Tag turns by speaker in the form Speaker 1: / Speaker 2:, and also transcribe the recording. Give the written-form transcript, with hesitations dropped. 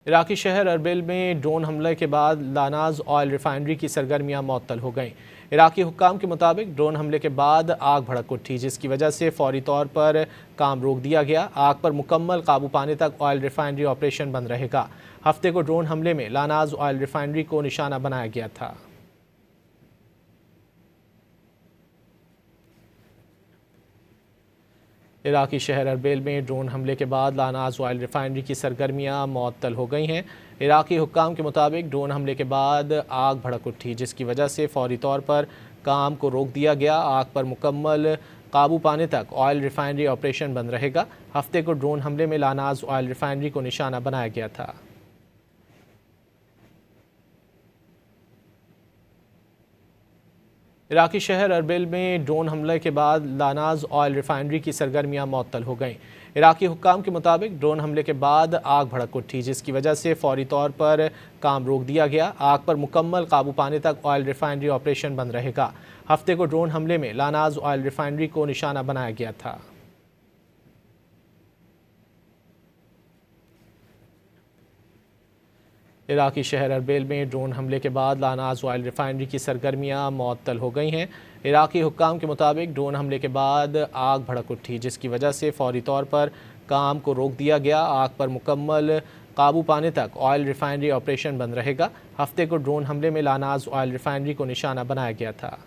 Speaker 1: इराकी शहर अरबिल में ड्रोन हमले के बाद लानाज ऑयल रिफाइनरी की सरगर्मियां मुअत्तल हो गईं। इराकी हुक्काम के मुताबिक ड्रोन हमले के बाद आग भड़क उठी, जिसकी वजह से फौरी तौर पर काम रोक दिया गया। आग पर मुकम्मल काबू पाने तक ऑयल रिफाइनरी ऑपरेशन बंद रहेगा। हफ्ते को ड्रोन हमले में लानाज ऑयल रिफाइनरी को निशाना बनाया गया था। इराकी शहर अरबिल में ड्रोन हमले के बाद लानाज ऑयल रिफाइनरी की सरगर्मियां मुअत्तल हो गई हैं। इराकी हुक्काम के मुताबिक ड्रोन हमले के बाद आग भड़क उठी, जिसकी वजह से फौरी तौर पर काम को रोक दिया गया। आग पर मुकम्मल काबू पाने तक ऑयल रिफाइनरी ऑपरेशन बंद रहेगा। हफ्ते को ड्रोन हमले में लानाज ऑयल रिफाइनरी को निशाना बनाया गया था। इराकी शहर अरबिल में ड्रोन हमले के बाद लानाज ऑयल रिफाइनरी की सरगर्मियां मुअत्तल हो गईं। इराकी हुक्काम के मुताबिक ड्रोन हमले के बाद आग भड़क उठी, जिसकी वजह से फौरी तौर पर काम रोक दिया गया। आग पर मुकम्मल काबू पाने तक ऑयल रिफाइनरी ऑपरेशन बंद रहेगा। हफ्ते को ड्रोन हमले में लानाज ऑयल रिफाइनरी को निशाना बनाया गया था। इराकी शहर अरबिल में ड्रोन हमले के बाद लानाज ऑयल रिफाइनरी की सरगर्मियां मुअत्तल हो गई हैं। इराकी हुक्काम के मुताबिक ड्रोन हमले के बाद आग भड़क उठी, जिसकी वजह से फौरी तौर पर काम को रोक दिया गया। आग पर मुकम्मल काबू पाने तक ऑयल रिफाइनरी ऑपरेशन बंद रहेगा। हफ्ते को ड्रोन हमले में लानाज ऑयल रिफाइनरी को निशाना बनाया गया था।